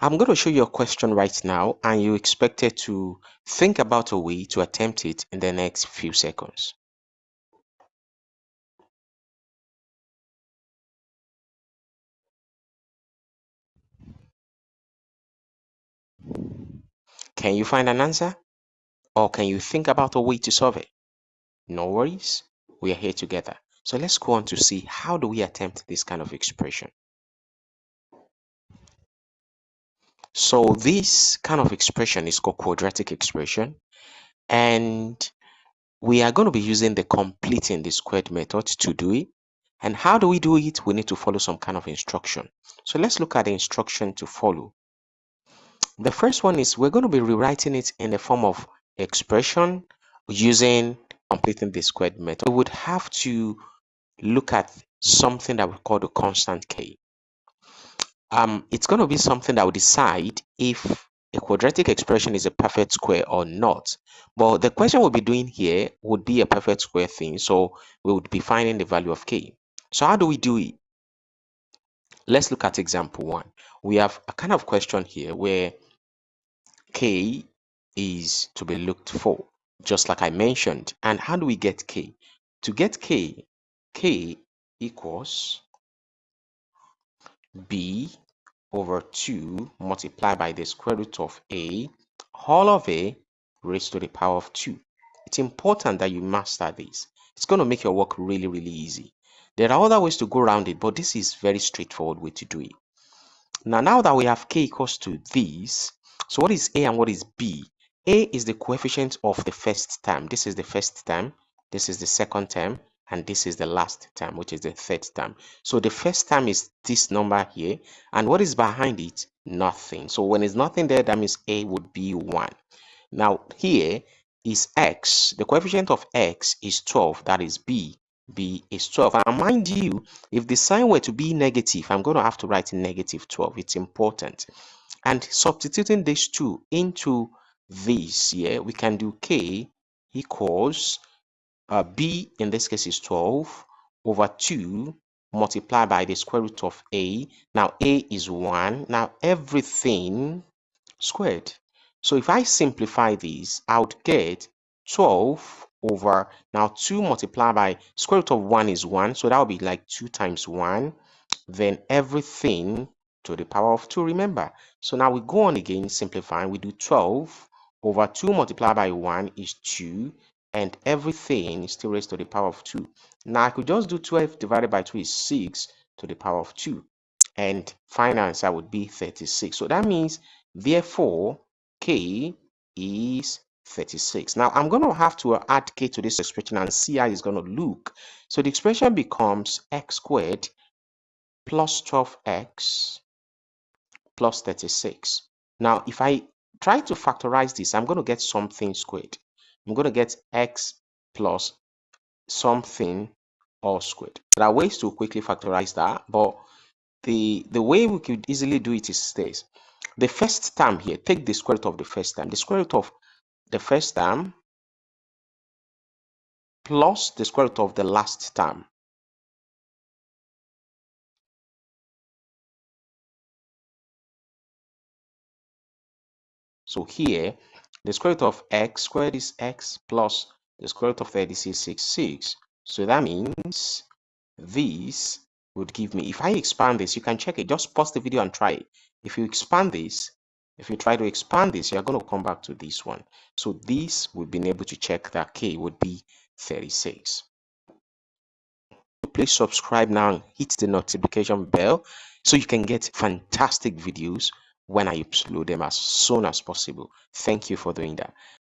I'm going to show you a question right now, and you expected to think about a way to attempt it in the next few seconds. Can you find an answer? Or can you think about a way to solve it? No worries, we are here together. So let's go on to see how do we attempt this kind of expression. So this kind of expression is called quadratic expression, and we are going to be using the completing the squared method to do it. And how do we do it? We need to follow some kind of instruction. So let's look at the instruction to follow. The first one is we're going to be rewriting it in the form of expression using completing the squared method. We would have to look at something that we call the constant k. It's going to be something that will decide if a quadratic expression is a perfect square or not. But the question we'll be doing here would be a perfect square thing, so we would be finding the value of k. So how do we do it? Let's look at example 1. We have a kind of question here where k is to be looked for, just like I mentioned. And how do we get k? To get k equals b over 2 multiplied by the square root of a, all of a raised to the power of 2. It's important that you master this. It's going to make your work really, really easy. There are other ways to go around it, but this is very straightforward way to do it. Now that we have k equals to this, so what is a and what is b? A is the coefficient of the first term. This is the first term, this is the second term, and this is the last term, which is the third term. So the first term is this number here, and what is behind it? Nothing. So when it's nothing there, that means a would be 1. Now here is x. The coefficient of x is 12. That is b. B is 12. And mind you, if the sign were to be negative, I'm going to have to write negative 12. It's important. And substituting these two into this here, we can do k equals b in this case is 12 over 2 multiplied by the square root of a. Now a is 1. Now everything squared. So if I simplify this, I would get 12 over, now 2 multiplied by square root of 1 is 1. So that would be like 2 times 1. Then everything to the power of 2, remember. So now we go on again, simplifying. We do 12 over 2 multiplied by 1 is 2. And everything is still raised to the power of 2. Now I could just do 12 divided by 2 is 6 to the power of 2. And final answer would be 36. So that means, therefore, k is 36. Now I'm going to have to add k to this expression and see how it's going to look. So the expression becomes x squared plus 12x plus 36. Now if I try to factorize this, I'm going to get something squared. I'm going to get x plus something all squared. There are ways to quickly factorize that, but the way we could easily do it is this. The first term here, take the square root of the first term. The square root of the first term plus the square root of the last term. So here, the square root of x squared is x plus the square root of 36 is 6. So that means this would give me, if I expand this, you can check it. Just pause the video and try it. If you expand this, if you try to expand this, you're going to come back to this one. So this would be able to check that k would be 36. Please subscribe now and hit the notification bell so you can get fantastic videos when I upload them as soon as possible. Thank you for doing that.